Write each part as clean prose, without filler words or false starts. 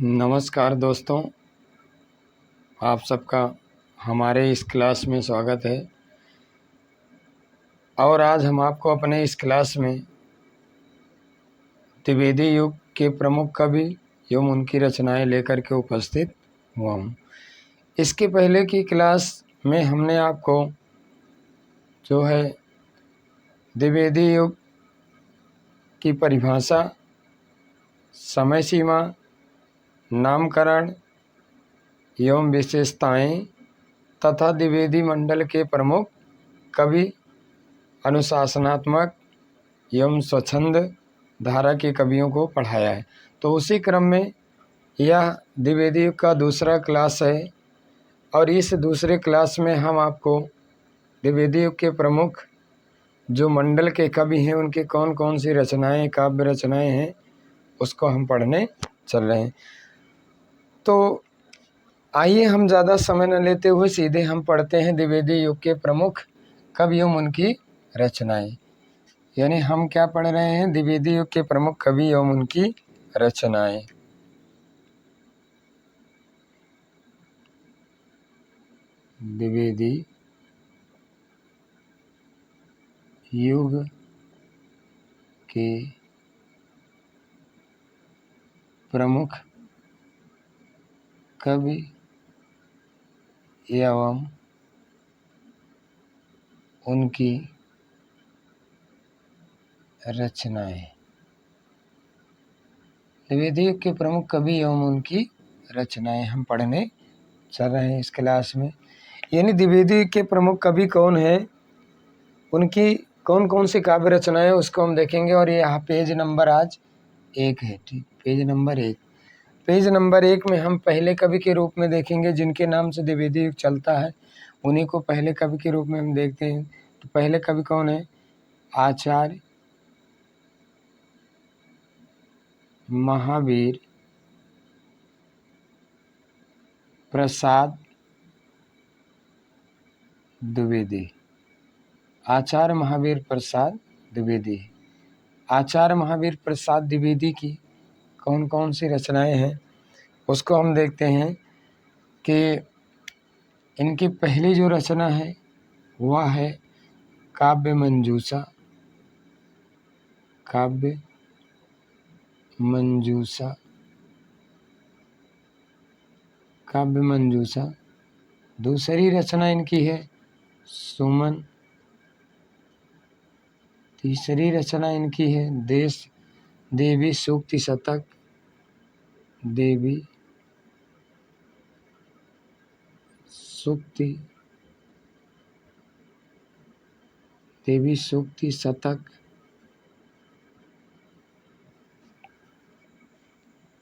नमस्कार दोस्तों, आप सबका हमारे इस क्लास में स्वागत है। और आज हम आपको अपने इस क्लास में द्विवेदी युग के प्रमुख कवि एवं उनकी रचनाएं लेकर के उपस्थित हुआ हूँ। इसके पहले की क्लास में हमने आपको जो है द्विवेदी युग की परिभाषा, समय सीमा, नामकरण एवं विशेषताएं तथा द्विवेदी मंडल के प्रमुख कवि, अनुशासनात्मक एवं स्वच्छंद धारा के कवियों को पढ़ाया है। तो उसी क्रम में यह द्विवेदी युग का दूसरा क्लास है और इस दूसरे क्लास में हम आपको द्विवेदी युग के प्रमुख जो मंडल के कवि हैं उनके कौन कौन सी रचनाएं, काव्य रचनाएं हैं, उसको हम पढ़ने चल रहे हैं। तो आइए हम ज़्यादा समय न लेते हुए सीधे हम पढ़ते हैं द्विवेदी युग के प्रमुख कवि एवं उनकी रचनाएं। यानी हम क्या पढ़ रहे हैं? द्विवेदी युग के प्रमुख कवि एवं उनकी रचनाएं। द्विवेदी युग के प्रमुख कवि एवं उनकी रचनाएं। द्विवेदी युग के प्रमुख कवि एवं उनकी रचनाएं हम पढ़ने चल रहे हैं इस क्लास में। यानी द्विवेदी युग के प्रमुख कवि कौन है, उनकी कौन कौन सी काव्य रचनाएं, उसको हम देखेंगे। और यहाँ पेज नंबर आज 1 है। ठीक, पेज नंबर 1। पेज नंबर 1 में हम पहले कवि के रूप में देखेंगे, जिनके नाम से द्विवेदी युग चलता है उन्हीं को पहले कवि के रूप में हम देखते हैं। तो पहले कवि कौन है? आचार्य महावीर प्रसाद द्विवेदी। आचार्य महावीर प्रसाद द्विवेदी। आचार्य महावीर प्रसाद द्विवेदी की कौन कौन सी रचनाएं हैं उसको हम देखते हैं कि इनकी पहली जो रचना है वह है काव्य मंजूषा। काव्य मंजूषा। काव्य मंजूषा। दूसरी रचना इनकी है सुमन। तीसरी रचना इनकी है देवी सूक्ति शतक। देवी सूक्ति शतक।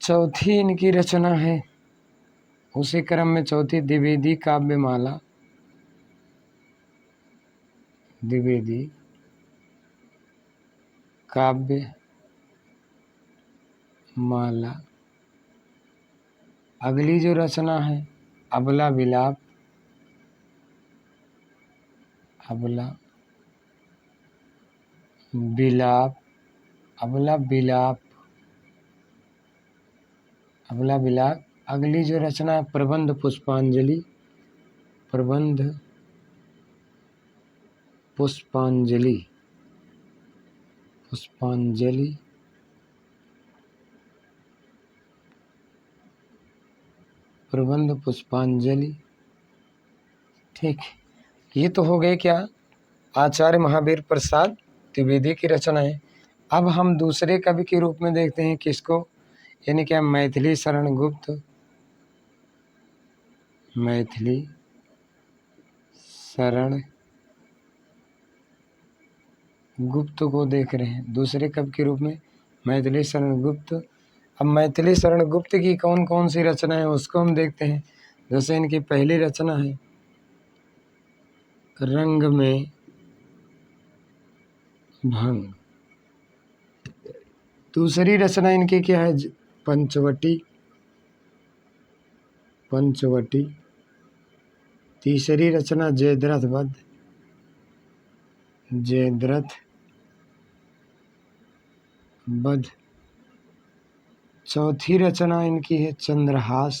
चौथी इनकी रचना है उसी क्रम में चौथी द्विवेदी काव्यमाला। द्विवेदी काव्यमाला। अगली जो रचना है अबला विलाप। अबला विलाप। अबला विलाप। अबला विलाप। अगली जो रचना है प्रबंध पुष्पांजलि। प्रबंध पुष्पांजलि। पुष्पांजलि। प्रबंध पुष्पांजलि। ठीक, ये तो हो गए क्या आचार्य महावीर प्रसाद द्विवेदी की रचनाएं। अब हम दूसरे कवि के रूप में देखते हैं किसको, यानी क्या मैथिली शरण गुप्त। मैथिली शरण गुप्त को देख रहे हैं दूसरे कवि के रूप में, मैथिली शरण गुप्त। अब मैथिली शरण गुप्त की कौन कौन सी रचना है उसको हम देखते हैं। जैसे इनकी पहली रचना है रंग में भंग। दूसरी रचना इनकी क्या है? पंचवटी। पंचवटी। तीसरी रचना जयद्रथ वध। जयद्रथ वध। चौथी रचना इनकी है चंद्रहास।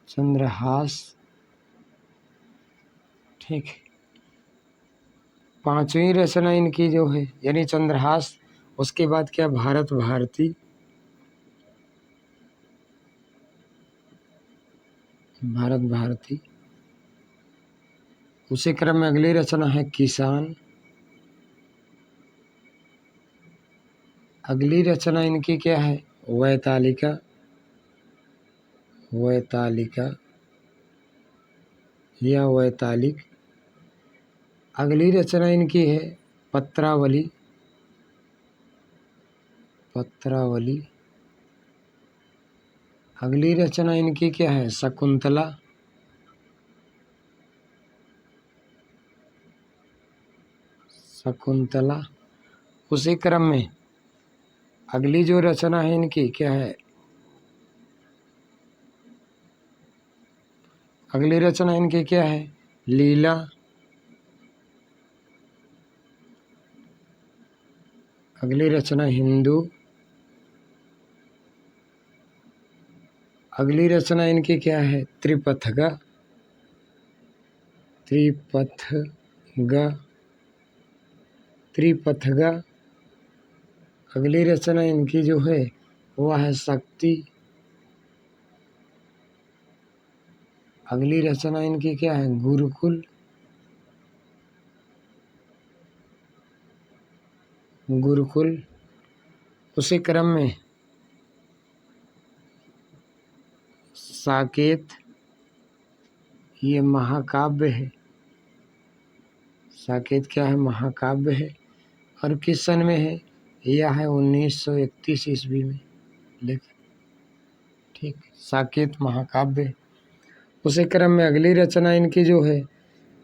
चंद्रहास, ठीक है। पांचवी रचना इनकी जो है यानी चंद्रहास, उसके बाद क्या भारत भारती। भारत भारती, उसी क्रम में अगली रचना है किसान। अगली रचना इनकी क्या है वैतालिका। वैतालिका या वैतालिक। अगली रचना इनकी है पत्रावली। पत्रावली। अगली रचना इनकी क्या है शकुंतला। शकुंतला। उसी क्रम में अगली जो रचना है इनकी क्या है, अगली रचना इनकी क्या है लीला। अगली रचना हिंदू। अगली रचना इनकी क्या है त्रिपथगा। त्रिपथगा। त्रिपथगा। अगली रचना इनकी जो है वह है शक्ति। अगली रचना इनकी क्या है गुरुकुल। गुरुकुल। उसी क्रम में साकेत, ये महाकाव्य है। साकेत क्या है महाकाव्य है। और किस सन में है, यह है 1931 ईस्वी में लेखन, ठीक। साकेत महाकाव्य। उसी क्रम में अगली रचना इनकी जो है,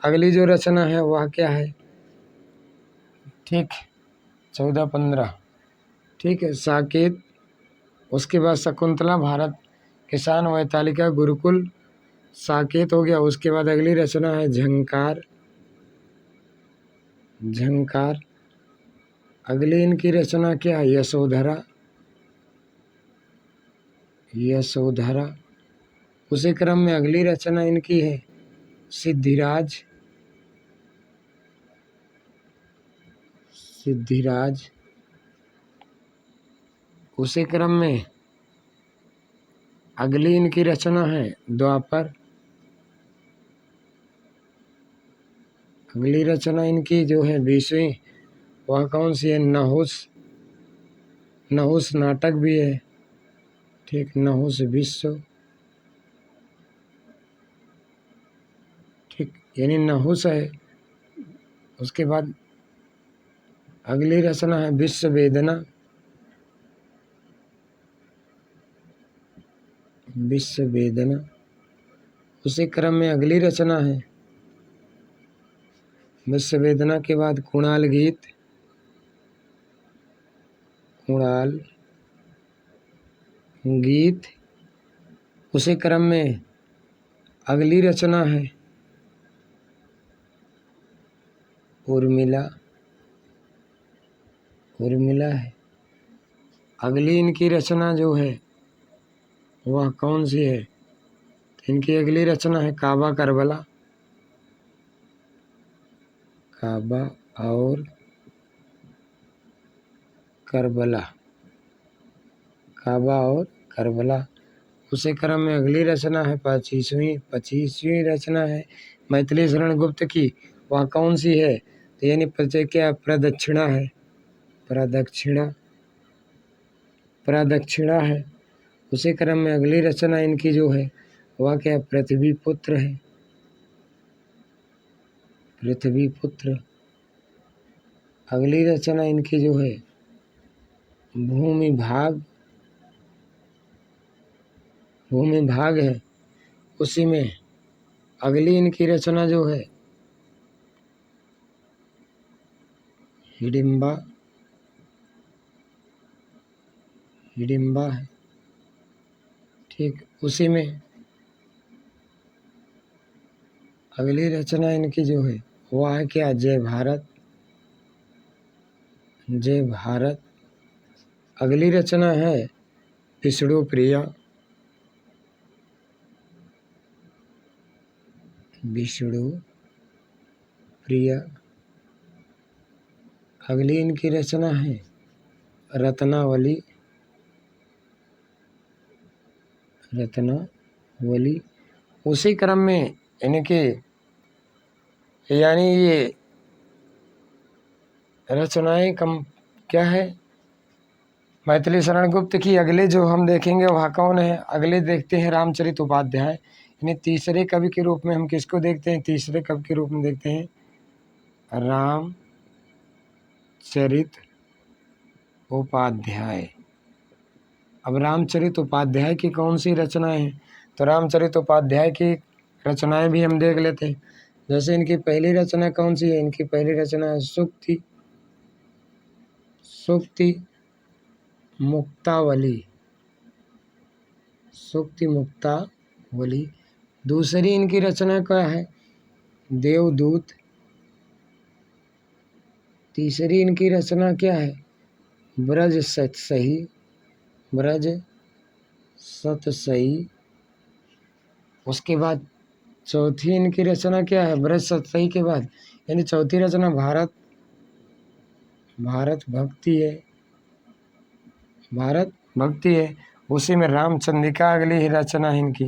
अगली जो रचना है वह क्या है, ठीक 14-15, ठीक है साकेत। उसके बाद शकुंतला, भारत, किसान, वैतालिका, गुरुकुल, साकेत हो गया। उसके बाद अगली रचना है झंकार। झंकार। अगली इनकी रचना क्या है यशोधरा। यशोधरा। उसी क्रम में अगली रचना इनकी है सिद्धिराज। सिद्धिराज। उसी क्रम में अगली इनकी रचना है द्वापर। अगली रचना इनकी जो है 20वीं, वह कौन सी है नहुस। नहुस नाटक भी है, ठीक नहुस विश्व, ठीक यानी नहुस है। उसके बाद अगली रचना है विश्व वेदना। विश्व वेदना। उसी क्रम में अगली रचना है विश्व वेदना के बाद कुणाल गीत। कुणाल गीत। उसी क्रम में अगली रचना है उर्मिला। उर्मिला है। अगली इनकी रचना जो है वह कौन सी है, तो इनकी अगली रचना है काबा करबला। काबा और करबला। काबा और करबला। उसी क्रम में अगली रचना है 25वीं रचना है मैथिली शरण गुप्त की। वह कौन सी है, तो यानी क्या प्रदक्षिणा है। प्रदक्षिणा। प्रदक्षिणा है। उसी क्रम में अगली रचना इनकी जो है वह क्या पृथ्वी पुत्र है। पृथ्वी पुत्र। अगली रचना इनकी जो है भूमि भाग। भूमि भाग है। उसी में अगली इनकी रचना जो है हिडिंबा। हिडिंबा है, ठीक। उसी में अगली रचना इनकी जो है वह है क्या जय भारत। जय भारत। अगली रचना है विष्णु प्रिया। विष्णु प्रिया। अगली इनकी रचना है रत्नावली। रत्नावली। उसी क्रम में इनके यानी ये रचनाएं कम क्या है मैथिली शरण गुप्त की। अगले जो हम देखेंगे वह कौन है, अगले देखते हैं रामचरित उपाध्याय। इन्हें तीसरे कवि के रूप में हम किसको देखते हैं, तीसरे कवि के रूप में देखते हैं रामचरित उपाध्याय। अब रामचरित उपाध्याय की कौन सी रचनाएं हैं, तो रामचरित उपाध्याय की रचनाएं भी हम देख लेते हैं। जैसे इनकी पहली रचना कौन सी है, इनकी पहली रचना है सूक्ति मुक्तावली। सूक्ति मुक्तावली। दूसरी इनकी रचना क्या है, देवदूत। तीसरी इनकी रचना क्या है, ब्रज सतसई। उसके बाद चौथी इनकी रचना क्या है, ब्रज सतसई के बाद यानी चौथी रचना भारत भक्ति है। उसी में रामचंद्रिका अगली ही रचना है इनकी,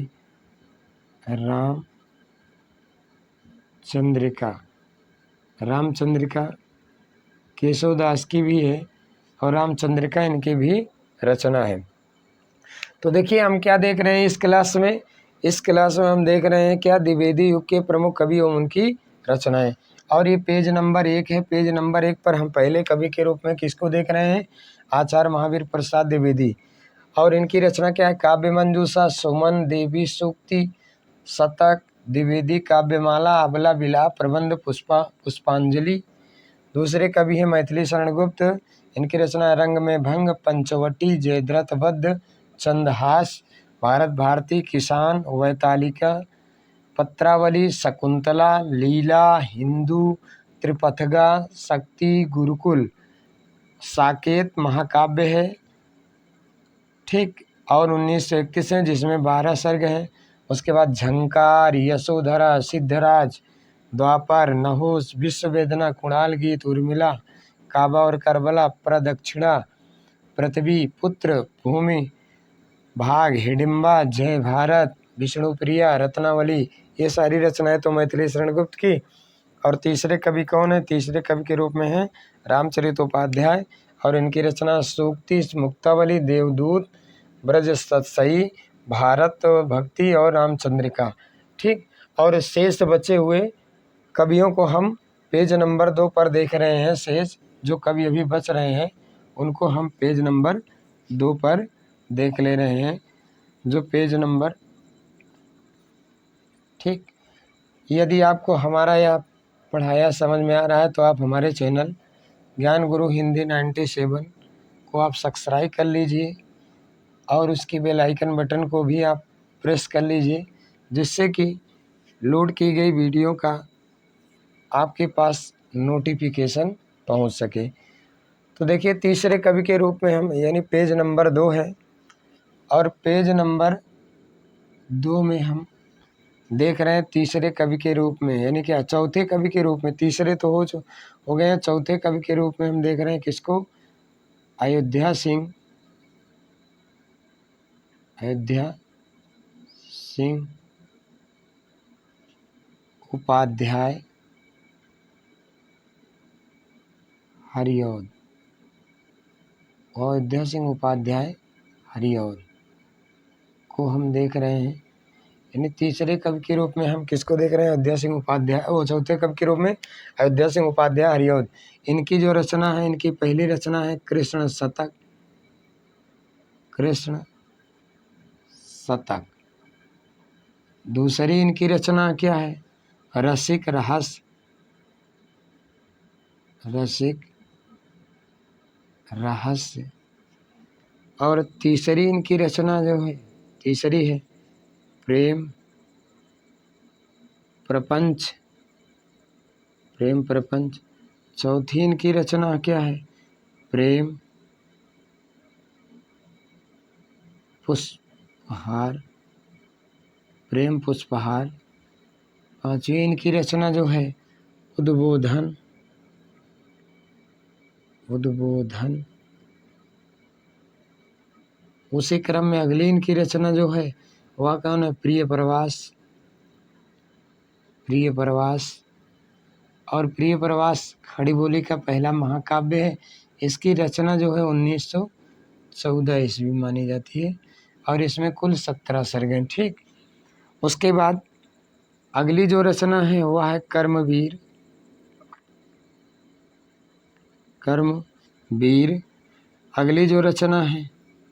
रामचंद्रिका केशवदास की भी है और रामचंद्रिका इनकी भी रचना है। तो देखिए हम क्या देख रहे हैं इस क्लास में हम देख रहे हैं क्या, द्विवेदी युग के प्रमुख कवि और उनकी रचनाएं। और ये पेज नंबर 1 है। पेज नंबर 1 पर हम पहले कवि के रूप में किसको देख रहे हैं, आचार्य महावीर प्रसाद द्विवेदी। और इनकी रचना क्या है, काव्य मंजूषा, सुमन, देवी सूक्ति, शतक, द्विवेदी काव्यमाला, अबला विलाप, प्रबंध, पुष्पांजलि। दूसरे कवि हैं मैथिली शरण गुप्त। इनकी रचना रंग में भंग, पंचवटी, जयद्रथ वध, चंदहास, भारत भारती, किसान, वैतालिका, पत्रावली, शकुंतला, लीला, हिंदू, त्रिपथगा, शक्ति, गुरुकुल, साकेत महाकाव्य है, ठीक। और 1921 है जिसमें 12 सर्ग हैं। उसके बाद झंकार, यशोधरा, सिद्धराज, द्वापर, नहुस, विश्व वेदना, कुणाल गीत, उर्मिला, काबा और करबला, प्रदक्षिणा, पृथ्वी, पुत्र, भूमि, भाग, हिडिंबा, जय भारत, विष्णुप्रिया, रत्नावली, ये सारी रचनाएं तो मैथिली शरण गुप्त की। और तीसरे कवि कौन है, तीसरे कवि के रूप में है रामचरित उपाध्याय। और इनकी रचना सूक्ति मुक्तावली, देवदूत, ब्रज सतसई, भारत भक्ति और रामचंद्रिका, ठीक। और शेष बचे हुए कवियों को हम पेज नंबर 2 पर देख रहे हैं। शेष जो कवि अभी बच रहे हैं उनको हम पेज नंबर 2 पर देख ले रहे हैं, जो पेज नंबर, ठीक। यदि आपको हमारा यह पढ़ाया समझ में आ रहा है तो आप हमारे चैनल ज्ञान गुरु हिंदी 97 को आप सब्सक्राइब कर लीजिए और उसकी बेल आइकन बटन को भी आप प्रेस कर लीजिए, जिससे कि लोड की गई वीडियो का आपके पास नोटिफिकेशन पहुंच सके। तो देखिए तीसरे कवि के रूप में हम यानी पेज नंबर 2 है, और पेज नंबर 2 में हम देख रहे हैं तीसरे कवि के रूप में, यानी क्या चौथे कवि के रूप में। तीसरे तो हो गए हैं, चौथे कवि के रूप में हम देख रहे हैं किसको, अयोध्या सिंह उपाध्याय हरिऔध। अयोध्या सिंह उपाध्याय हरिऔध को हम देख रहे हैं, यानी तीसरे कवि के रूप में हम किसको देख रहे हैं, अयोध्या सिंह उपाध्याय। चौथे कवि के रूप में अयोध्या सिंह उपाध्याय हरिऔध। इनकी जो रचना है, इनकी पहली रचना है कृष्ण शतक। दूसरी इनकी रचना क्या है, रसिक रहस्य। और तीसरी इनकी रचना जो है, तीसरी है प्रेम प्रपंच। चौथी इनकी रचना क्या है, प्रेम पुष्पहार, प्रेम पुष्पहार। पांचवी इनकी रचना जो है उद्बोधन, उद्बोधन। उसी क्रम में अगली इनकी रचना जो है वह कौन है? प्रिय प्रवास, प्रिय प्रवास। और प्रिय प्रवास खड़ी बोली का पहला महाकाव्य है। इसकी रचना जो है 1914 ईस्वी मानी जाती है और इसमें कुल 17 सर्ग हैं। ठीक, उसके बाद अगली जो रचना है वह है कर्मवीर, कर्मवीर। अगली जो रचना है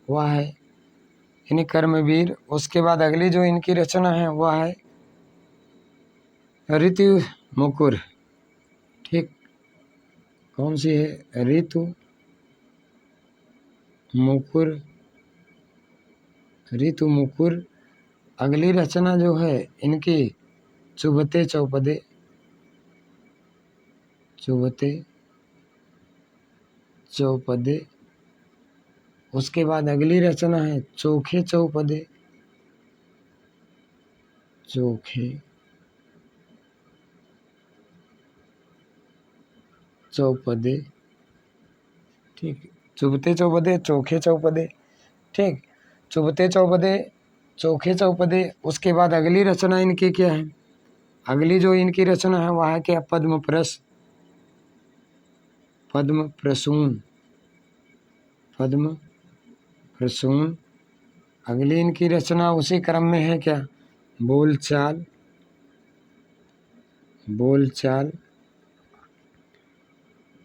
वह है यानी कर्मवीर। उसके बाद अगली जो इनकी रचना है वह है ऋतु मुकुर। ठीक, कौन सी है? ऋतु मुकुर, ऋतु मुकुर। अगली रचना जो है इनकी चुभते चौपदे, चुभते चौपदे। उसके बाद अगली रचना है चोखे चौपदे, चोखे चौपदे। ठीक, चुभते चौपदे, चोखे चौपदे। ठीक, चुभते चौपदे, चोखे चौपदे। उसके बाद अगली रचना इनकी क्या है? अगली जो इनकी रचना है वह है क्या? पद्म प्रस, पद्म प्रसून, पद्म प्रसून। अगली इनकी रचना उसी क्रम में है क्या? बोलचाल, बोलचाल।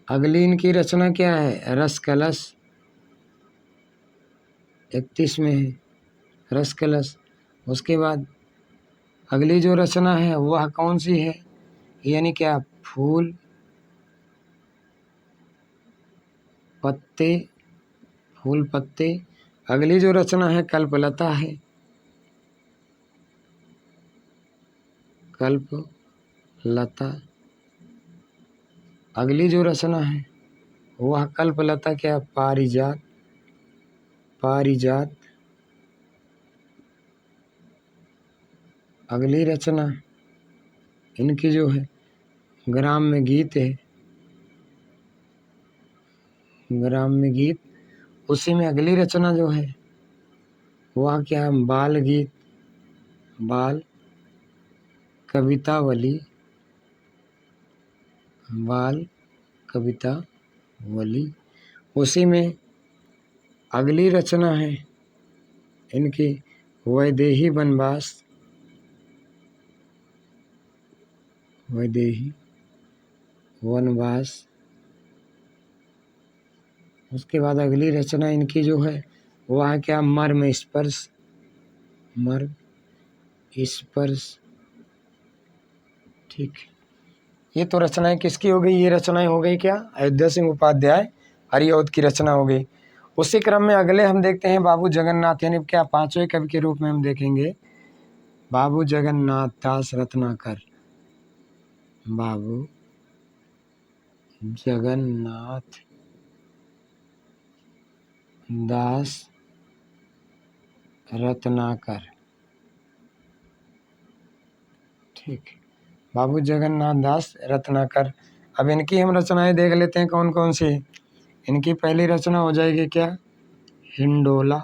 अगली इनकी रचना क्या है? रस कलश, 31 में है रस कलश। उसके बाद अगली जो रचना है वह कौन सी है? यानी क्या? फूल पत्ते, फूल पत्ते। अगली जो रचना है कल्पलता है, कल्पलता। अगली जो रचना है वह कल्पलता क्या? पारिजात, पारिजात। अगली रचना इनकी जो है ग्राम्य गीत है, ग्राम्य गीत। उसी में अगली रचना जो है वह क्या है? बाल गीत, बाल कवितावली, बाल कवितावली। उसी में अगली रचना है इनकी वैदेही वनवास, वैदेही वनवास। उसके बाद अगली रचना इनकी जो है वह है क्या? मर्म स्पर्श, मर्म स्पर्श। ठीक, ये तो रचनाएं किसकी हो गई? ये रचनाएं हो गई क्या? अयोध्या सिंह उपाध्याय हरिऔध की रचना हो गई। उसी क्रम में अगले हम देखते हैं बाबू जगन्नाथ, यानी क्या पांचवें कवि के रूप में हम देखेंगे बाबू जगन्नाथ दास रत्नाकर, बाबू जगन्नाथ दास रत्नाकर। ठीक, बाबू जगन्नाथ दास रत्नाकर। अब इनकी हम रचनाएं देख लेते हैं कौन कौन सी। इनकी पहली रचना हो जाएगी क्या? हिंडोला,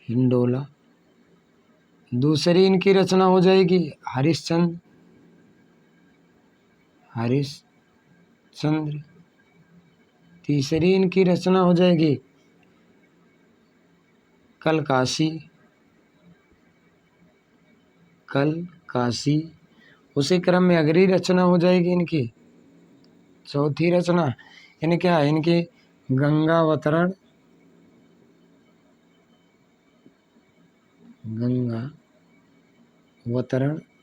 हिंडोला। दूसरी इनकी रचना हो जाएगी हरिश्चंद्र, हरिश्चंद्र। तीसरी इनकी रचना हो जाएगी कलकासी, कलकासी। उसी क्रम में अगली रचना हो जाएगी इनकी चौथी रचना, यानी क्या? इनकी गंगावतरण, गंगावतरण।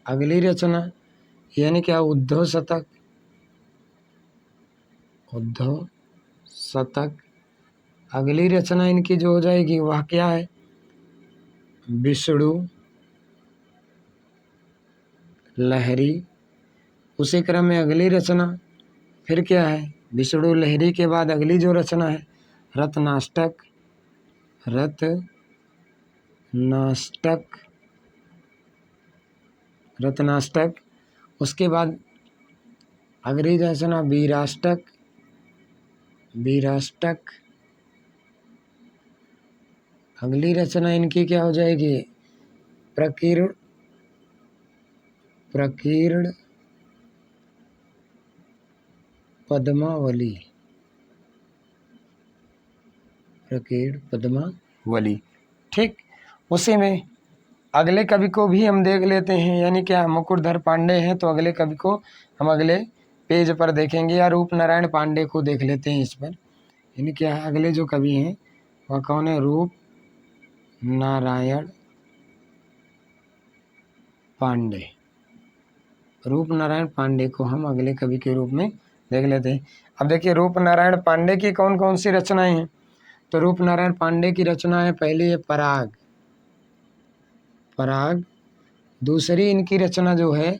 अगली रचना यानी क्या? उद्धव शतक, उद्धव शतक। अगली रचना इनकी जो हो जाएगी वह क्या है? विष्णु लहरी। उसी क्रम में अगली रचना फिर क्या है? विष्णु लहरी के बाद अगली जो रचना है रत्नाष्टक, रत्नाष्टक। उसके बाद अगली रचना वीराष्टक। अगली रचना इनकी क्या हो जाएगी? प्रकीर्ण पद्मावली। ठीक, उसी में अगले कवि को भी हम देख लेते हैं, यानी क्या मुकुटधर पांडे हैं तो अगले कवि को हम अगले पेज पर देखेंगे, या रूप नारायण पांडे को देख लेते हैं इस पर। यानी क्या अगले जो कवि हैं वह कौन है? रूप नारायण पांडे को हम अगले कवि के रूप में देख लेते हैं। अब देखिए रूप नारायण पांडे की कौन कौन सी रचनाएं हैं। तो रूप नारायण पांडे की रचना है, पहली है पराग। दूसरी इनकी रचना जो है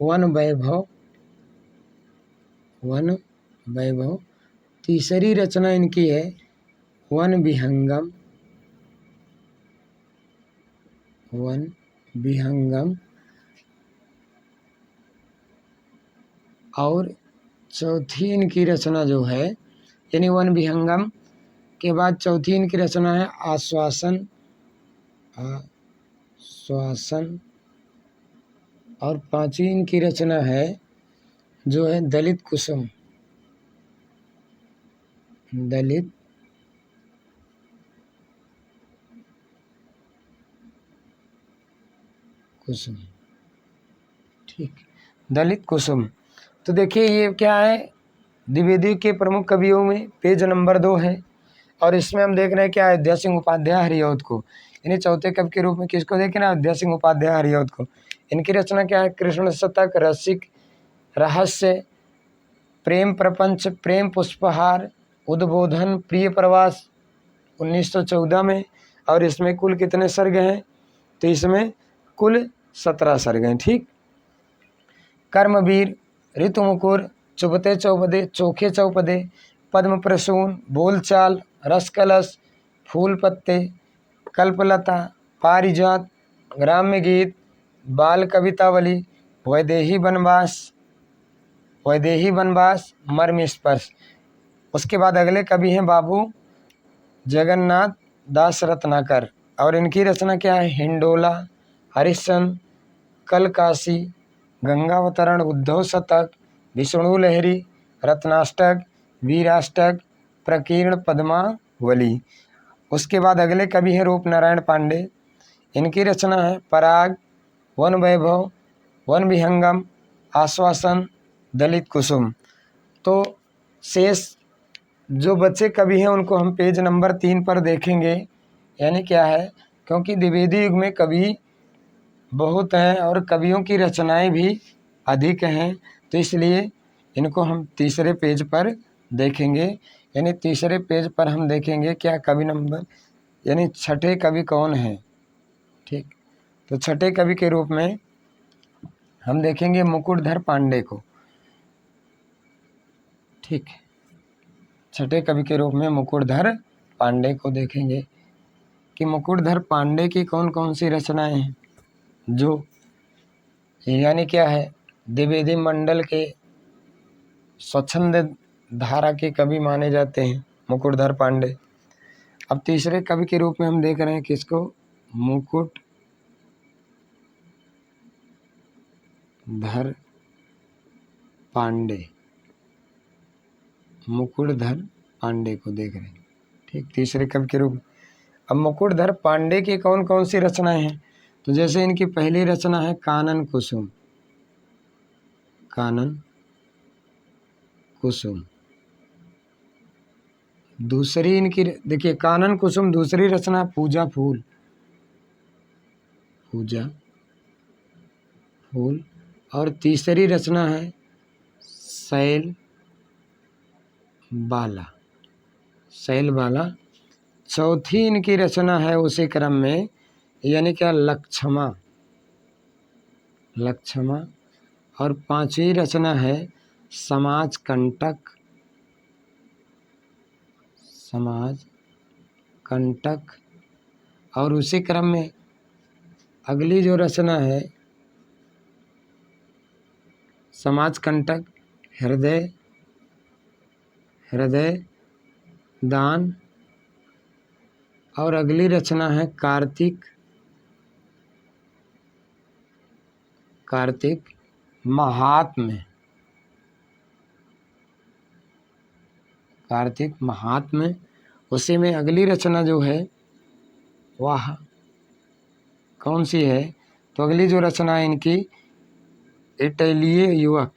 वन वैभव। तीसरी रचना इनकी है वन विहंगम। और चौथी इनकी रचना जो है, यानी वन विहंगम के बाद चौथी इनकी रचना है आश्वासन। और पांचवी इनकी रचना है जो है दलित कुसुम। ठीक, दलित कुसुम। तो देखिए ये क्या है, द्विवेदी के प्रमुख कवियों में पेज नंबर 2 है, और इसमें हम देख रहे हैं क्या है, अयोध्या सिंह उपाध्याय हरिऔध को, यानी चौथे कवि के रूप में किसको देखें ना, अयोध्या सिंह उपाध्याय हरिऔध को। इनकी रचना क्या है? कृष्ण शतक, रसिक रहस्य, प्रेम प्रपंच, प्रेम पुष्पहार, उद्बोधन, प्रिय प्रवास 1914 में। और इसमें कुल कितने सर्ग हैं? तो इसमें कुल 17 सर्ग हैं। ठीक, कर्मवीर, ऋतुमुकुर, चुभते चौपदे, चोखे चौपदे, पद्म प्रसून, बोलचाल, रसकलश, फूल पत्ते, कल्पलता, पारिजात, ग्राम्य गीत, बाल कवितावली, वैदेही वनवास, मर्म स्पर्श। उसके बाद अगले कवि हैं बाबू जगन्नाथ दास रत्नाकर, और इनकी रचना क्या है? हिंडोला, हरिश्चंद्र, कलकाशी, गंगावतरण, उद्धव शतक, विष्णु लहरी, रत्नाष्टक, वीराष्टक, प्रकीर्ण पद्मावली। उसके बाद अगले कवि हैं रूप नारायण पांडे। इनकी रचना है पराग, वन वैभव, वन विहंगम, आश्वासन, दलित कुसुम। तो शेष जो बच्चे कवि हैं उनको हम पेज नंबर 3 पर देखेंगे। यानी क्या है, क्योंकि द्विवेदी युग में कवि बहुत हैं और कवियों की रचनाएं भी अधिक हैं, तो इसलिए इनको हम तीसरे पेज पर देखेंगे। यानी तीसरे पेज पर हम देखेंगे क्या कवि नंबर, यानी छठे कवि कौन है। ठीक, तो छठे कवि के रूप में हम देखेंगे मुकुटधर पांडे को। ठीक, छठे कवि के रूप में मुकुटधर पांडे को देखेंगे कि मुकुटधर पांडे की कौन कौन सी रचनाएं हैं, जो यानी क्या है द्विवेदी मंडल के स्वच्छंद धारा के कवि माने जाते हैं मुकुटधर पांडे। अब तीसरे कवि के रूप में हम देख रहे हैं किसको? मुकुटधर पांडे को देख रहे हैं। ठीक, तीसरे कवि के रूप में। अब मुकुटधर पांडे की कौन कौन सी रचनाएं हैं, तो जैसे इनकी पहली रचना है कानन कुसुम। दूसरी इनकी देखिए कानन कुसुम, दूसरी रचना पूजा फूल। और तीसरी रचना है शैल बाला। चौथी इनकी रचना है उसी क्रम में, यानी क्या लक्षमा। और पांचवी रचना है समाज कंटक, और उसी क्रम में अगली जो रचना है समाज कंटक, हृदय, हृदय दान, और अगली रचना है कार्तिक, कार्तिक महात्म्य, कार्तिक महात्म्य। उसी में अगली रचना जो है वह कौन सी है? तो अगली जो रचना है इनकी इटलीय युवक,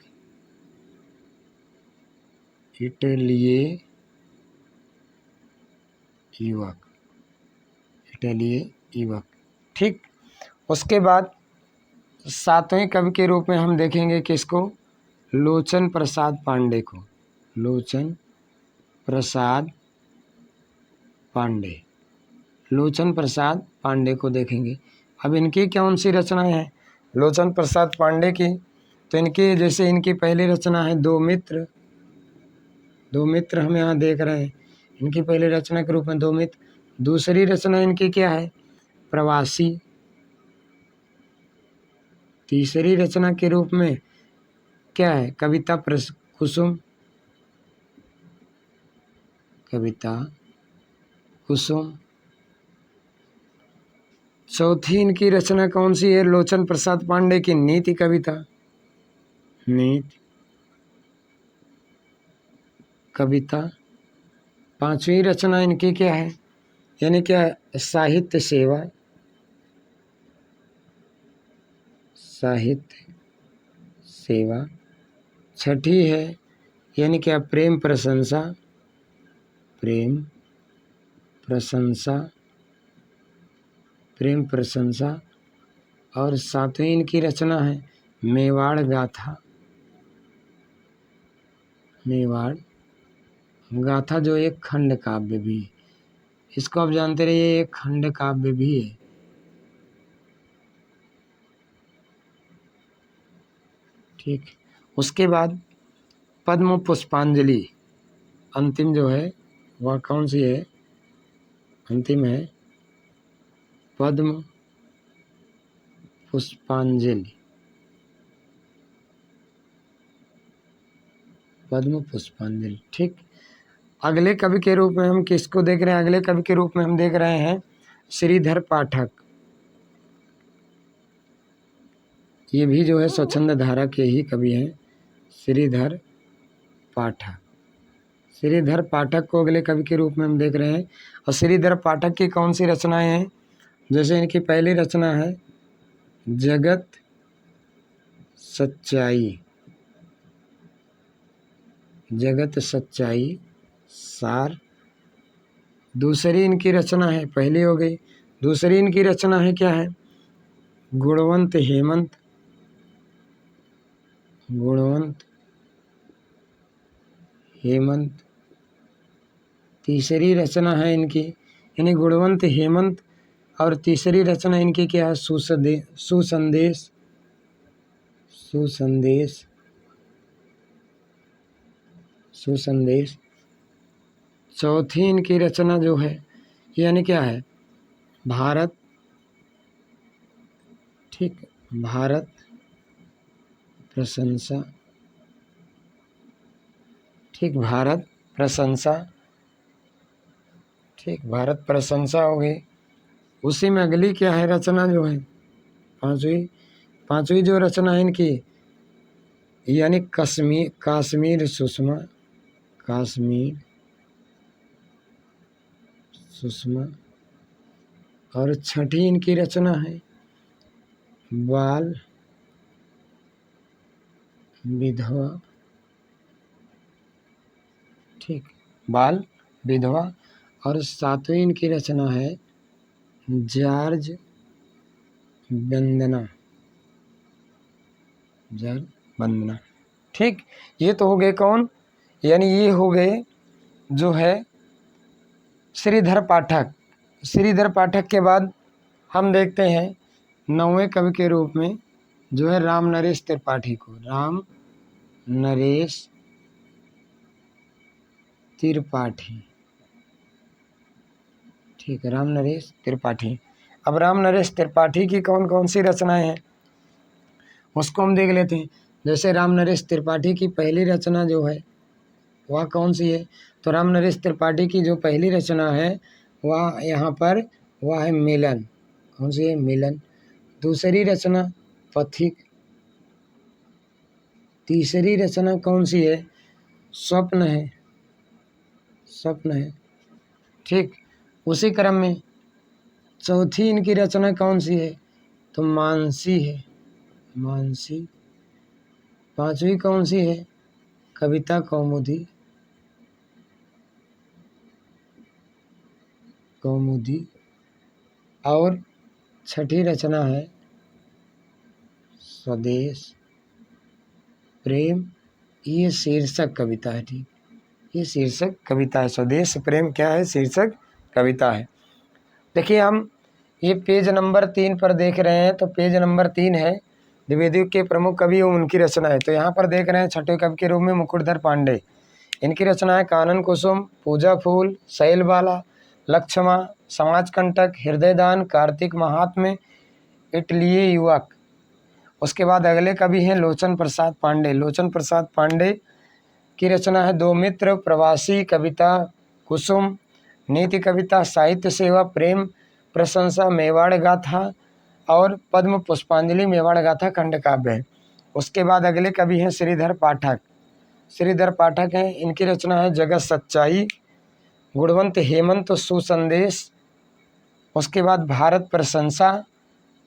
इटलीय युवक, इटलीय युवक। ठीक, उसके बाद सातवें कवि के रूप में हम देखेंगे किसको? लोचन प्रसाद पांडे को, लोचन प्रसाद पांडे, लोचन प्रसाद पांडे को देखेंगे। अब इनकी कौन सी रचनाएं हैं लोचन प्रसाद पांडे की? तो इनकी जैसे इनकी पहली रचना है दो मित्र, दो मित्र हम यहाँ देख रहे हैं, इनकी पहली रचना के रूप में दो मित्र। दूसरी रचना इनकी क्या है? प्रवासी। तीसरी रचना के रूप में क्या है? कविता कुसुम, कविता कुसुम। चौथी इनकी रचना कौन सी है लोचन प्रसाद पांडे की? नीति कविता, नीति कविता। पांचवी रचना इनकी क्या है? यानी क्या? साहित्य सेवा, साहित्य सेवा। छठी है यानी क्या? प्रेम प्रशंसा, प्रेम प्रशंसा, प्रेम प्रशंसा। और सातवीं इनकी रचना है मेवाड़ गाथा, मेवाड़ गाथा, जो एक खंड काव्य भी है। इसको आप जानते रहिए, एक खंड काव्य भी है। ठीक, उसके बाद पद्म पुष्पांजलि अंतिम जो है वह कौन सी है? अंतिम है पद्म पुष्पांजलि, पद्म पुष्पांजलि। ठीक, अगले कवि के रूप में हम किसको देख रहे हैं? अगले कवि के रूप में हम देख रहे हैं श्रीधर पाठक। ये भी जो है स्वच्छंद धारा के ही कवि हैं, श्रीधर पाठक। श्रीधर पाठक को अगले कवि के रूप में हम देख रहे हैं। और श्रीधर पाठक की कौन सी रचनाएं हैं? जैसे इनकी पहली रचना है जगत सच्चाई, जगत सच्चाई सार। दूसरी इनकी रचना है, पहली हो गई, दूसरी इनकी रचना है क्या है? गुणवंत हेमंत, गुणवंत हेमंत। तीसरी रचना है इनकी यानी गुणवंत हेमंत, और तीसरी रचना इनकी क्या है? सुसंदेश, सुसंदेश, सुसंदेश। चौथी इनकी रचना जो है यानी क्या है? भारत, ठीक, भारत प्रशंसा, ठीक, भारत प्रशंसा। ठीक, भारत प्रशंसा हो गई। उसी में अगली क्या है रचना जो है? पांचवी, पांचवी जो रचना है इनकी यानी कश्मीर, काश्मीर सुषमा, काश्मीर सुषमा। और छठी इनकी रचना है बाल विधवा, ठीक, बाल विधवा। और सातवीं इनकी रचना है जार्ज वंदना, जार्ज वंदना। ठीक, ये तो हो गए कौन? यानी ये हो गए जो है श्रीधर पाठक। श्रीधर पाठक के बाद हम देखते हैं नौवें कवि के रूप में जो है राम नरेश त्रिपाठी को, राम नरेश त्रिपाठी। ठीक है, राम नरेश त्रिपाठी। अब राम नरेश त्रिपाठी की कौन कौन सी रचनाएं हैं उसको हम देख लेते हैं। जैसे राम नरेश त्रिपाठी की पहली रचना जो है वह कौन सी है, तो राम नरेश त्रिपाठी की जो पहली रचना है वह यहाँ पर वह है मिलन। कौन सी है? मिलन। दूसरी रचना पथिक। तीसरी रचना कौन सी है? स्वप्न है, स्वप्न है। ठीक, उसी क्रम में चौथी इनकी रचना कौन सी है, तो मानसी है, मानसी। पांचवी कौन सी है? कविता कौमुदी, कौमुदी। और छठी रचना है स्वदेश प्रेम। ये शीर्षक कविता है। ठीक, ये शीर्षक कविता है। स्वदेश प्रेम क्या है? शीर्षक कविता है। देखिए हम ये पेज नंबर 3 पर देख रहे हैं, तो पेज नंबर 3 है द्विवेदी के प्रमुख कवि एवं उनकी रचना है। तो यहाँ पर देख रहे हैं छठे कवि के रूप में मुकुटधर पांडे। इनकी रचना है कानन कुसुम, पूजा फूल, शैलबाला, लक्ष्मा, समाजकंटक, हृदयदान, कार्तिक महात्म्य, इटलिए युवक। उसके बाद अगले कवि हैं लोचन प्रसाद पांडे। लोचन प्रसाद पांडे की रचना है दो मित्र, प्रवासी, कविता कुसुम, नीति कविता, साहित्य सेवा, प्रेम प्रशंसा, मेवाड़ गाथा और पद्म पुष्पांजलि। मेवाड़ गाथा खंड काव्य है। उसके बाद अगले कवि हैं श्रीधर पाठक। श्रीधर पाठक हैं, इनकी रचना है जगत सच्चाई, गुणवंत हेमंत, सुसंदेश। उसके बाद भारत प्रशंसा,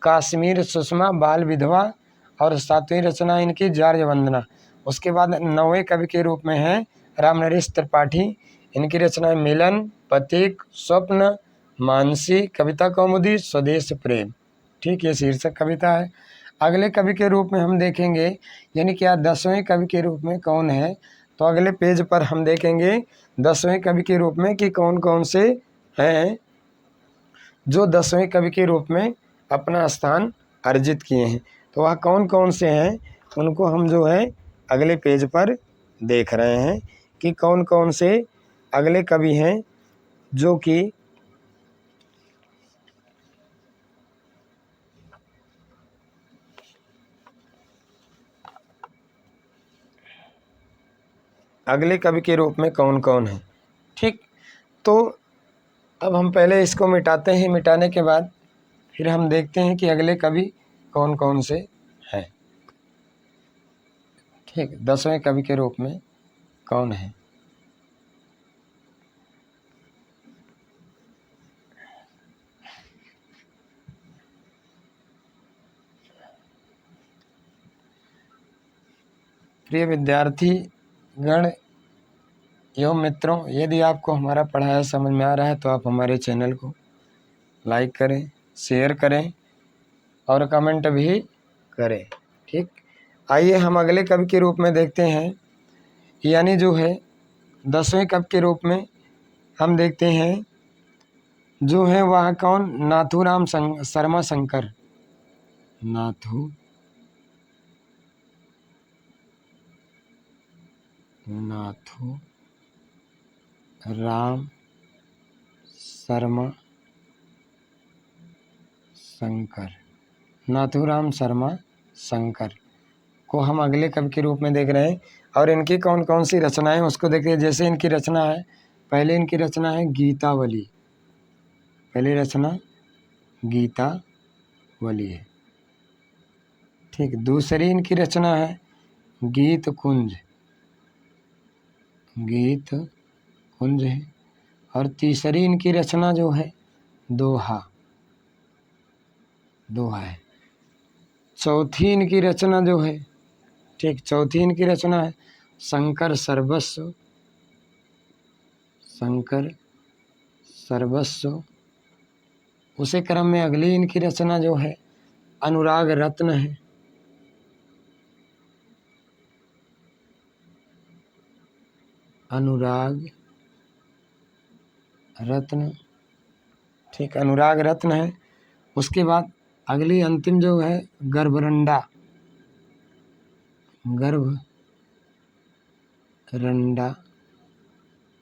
काश्मीर सुषमा, बाल विधवा और सातवीं रचना इनकी जार्ज वंदना। उसके बाद नौवें कवि के रूप में है राम नरेश त्रिपाठी। इनकी रचना है मिलन, प्रतीक, स्वप्न, मानसी, कविता कौमुदी, स्वदेश प्रेम। ठीक, ये शीर्षक कविता है। अगले कवि के रूप में हम देखेंगे, यानी कि 10वें कवि के रूप में कौन है, तो अगले पेज पर हम देखेंगे 10वें कवि के रूप में कि कौन कौन से हैं जो 10वें कवि के रूप में अपना स्थान अर्जित किए हैं। तो वह कौन कौन से हैं उनको हम जो है अगले पेज पर देख रहे हैं कि कौन कौन से अगले कवि हैं जो कि अगले कवि के रूप में कौन कौन है। ठीक, तो अब हम पहले इसको मिटाते हैं। मिटाने के बाद फिर हम देखते हैं कि अगले कवि कौन कौन से हैं। ठीक, 10वें कवि के रूप में कौन है। प्रिय विद्यार्थी गण एवं मित्रों, यदि आपको हमारा पढ़ाया समझ में आ रहा है तो आप हमारे चैनल को लाइक करें, शेयर करें और कमेंट भी करें। ठीक, आइए हम अगले कवि के रूप में देखते हैं, यानी जो है 10वें कवि के रूप में हम देखते हैं जो है वह कौन, नाथूराम शर्मा शंकर। नाथू राम शर्मा शंकर। नाथूराम शर्मा शंकर को हम अगले कवि के रूप में देख रहे हैं। और इनकी कौन कौन सी रचनाएं उसको देखिए। जैसे इनकी रचना है, पहले इनकी रचना है गीतावली। पहली रचना गीतावली है। ठीक, दूसरी इनकी रचना है गीत कुंज। गीत कुंज है। और तीसरी इनकी रचना जो है दोहा। दोहा है। चौथी इनकी रचना जो है, ठीक, चौथी इनकी रचना है शंकर सर्वस्व। शंकर सर्वस्व। उसी क्रम में अगली इनकी रचना जो है अनुराग रत्न है। अनुराग रत्न। ठीक, अनुराग रत्न है। उसके बाद अगली अंतिम जो है गर्भरंडा। गर्भरंडा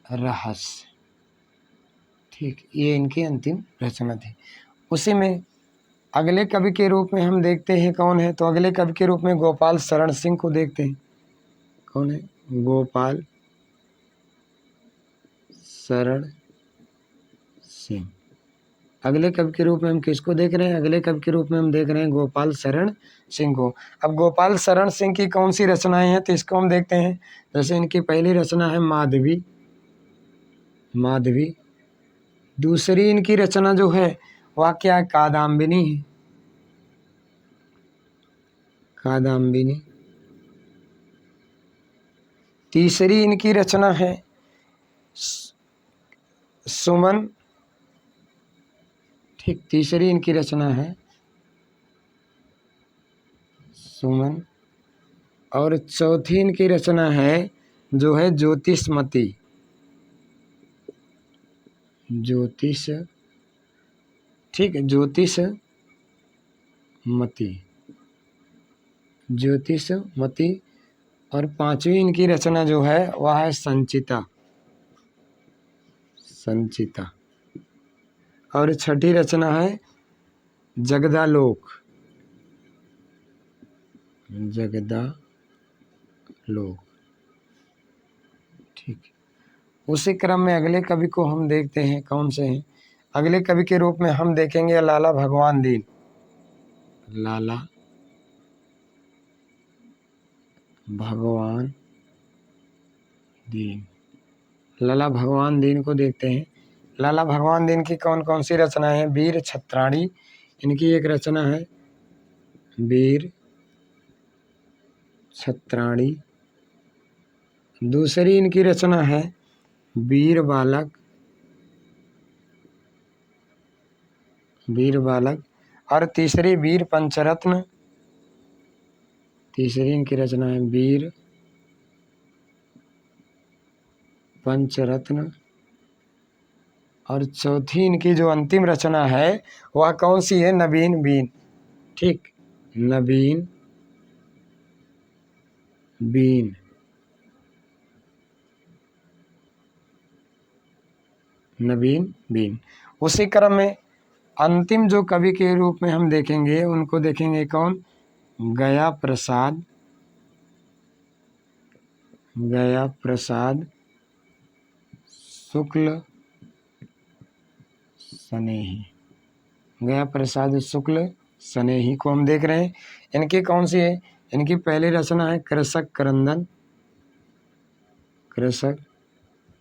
रहस्य। ठीक, ये इनकी अंतिम रचना थी। उसी में अगले कवि के रूप में हम देखते हैं कौन है, तो अगले कवि के रूप में गोपाल शरण सिंह को देखते हैं। कौन है? गोपाल शरण सिंह। अगले कवि के रूप में हम किसको देख रहे हैं? अगले कवि के रूप में हम देख रहे हैं गोपाल शरण सिंह को। अब गोपाल शरण सिंह की कौन सी रचनाएं हैं, तो इसको हम देखते हैं। जैसे इनकी पहली रचना है माधवी, माधवी। दूसरी इनकी रचना जो है वह क्या है? कादम्बिनी है, कादम्बिनी। तीसरी इनकी रचना है सुमन। ठीक, तीसरी इनकी रचना है सुमन। और चौथी इनकी रचना है जो है ज्योतिषमती, ज्योतिष। ठीक है, ज्योतिषमती, ज्योतिषमती। और पांचवी इनकी रचना जो है वह है संचिता, संचिता। और छठी रचना है जगदालोक, जगदालोक। ठीक, उसी क्रम में अगले कवि को हम देखते हैं कौन से हैं। अगले कवि के रूप में हम देखेंगे लाला भगवान दीन, लाला भगवान दीन। लाला भगवान दीन को देखते हैं। लाला भगवान दीन की कौन कौन सी रचनाएं हैं? वीर छत्राणी इनकी एक रचना है, वीर छत्राणी। दूसरी इनकी रचना है वीर बालक, वीर बालक। और तीसरी वीर पंचरत्न, तीसरी इनकी रचना है वीर पंचरत्न। और चौथी इनकी जो अंतिम रचना है वह कौन सी है? नवीन बीन। ठीक, नवीन बीन, नवीन बीन। उसी क्रम में अंतिम जो कवि के रूप में हम देखेंगे उनको देखेंगे कौन? गया प्रसाद, गया प्रसाद शुक्ल स्नेही, गया प्रसाद शुक्ल स्नेही को हम देख रहे हैं। इनकी कौन सी है? इनकी पहली रचना है कृषक क्रंदन, कृषक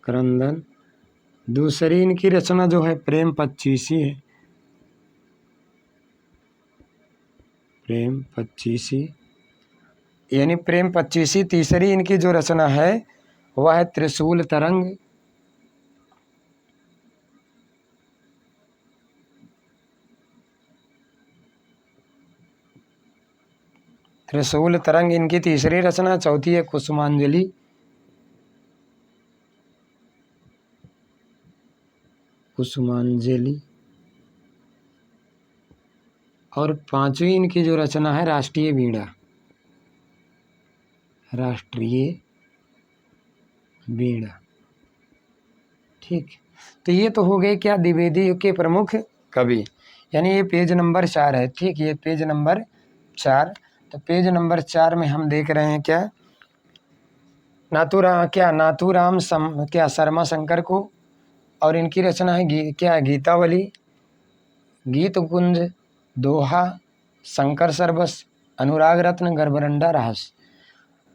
क्रंदन। दूसरी इनकी रचना जो है प्रेम पच्चीसी है, प्रेम पच्चीसी, यानी प्रेम पच्चीसी। तीसरी इनकी जो रचना है वह है त्रिशूल तरंग, त्रिशूल तरंग इनकी तीसरी रचना। चौथी है कुसुमांजलि, कुसुमांजलि। और पांचवी इनकी जो रचना है राष्ट्रीय वीणा, राष्ट्रीय वीणा। ठीक, तो ये तो हो गए क्या? द्विवेदी युग के प्रमुख कवि, यानी ये पेज नंबर 4 है। ठीक, ये पेज नंबर 4। तो पेज नंबर 4 में हम देख रहे हैं क्या? नाथूराम शर्मा शंकर को। और इनकी रचना है क्या? गीतावली, गीत कुंज, दोहा, शंकर सरबस, अनुराग रत्न, गर्भरंडा रहस्य।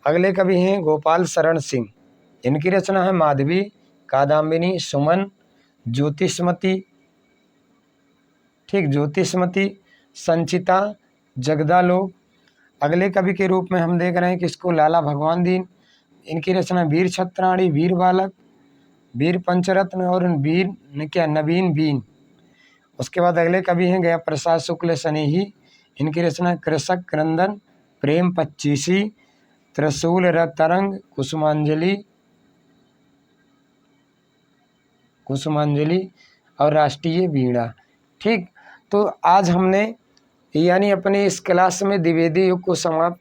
अगले कवि हैं गोपाल शरण सिंह। इनकी रचना है माधवी, कादम्बिनी, सुमन, ज्योतिषमती। ठीक, ज्योतिषमती, संचिता, जगदालोक। अगले कवि के रूप में हम देख रहे हैं किसको? लाला भगवान दीन। इनकी रचना वीर छत्राणी, वीर बालक, वीर पंचरत्न और वीर नवीन बीन। उसके बाद अगले कवि हैं गया प्रसाद शुक्ल स्नेही। इनकी रचना कृषक क्रंदन, प्रेम पच्चीसी, त्रिशूल तरंग, कुसुमांजलि, कुसुमांजलि और राष्ट्रीय वीणा। ठीक, तो आज हमने यानी अपने इस क्लास में द्विवेदी युग को समाप्त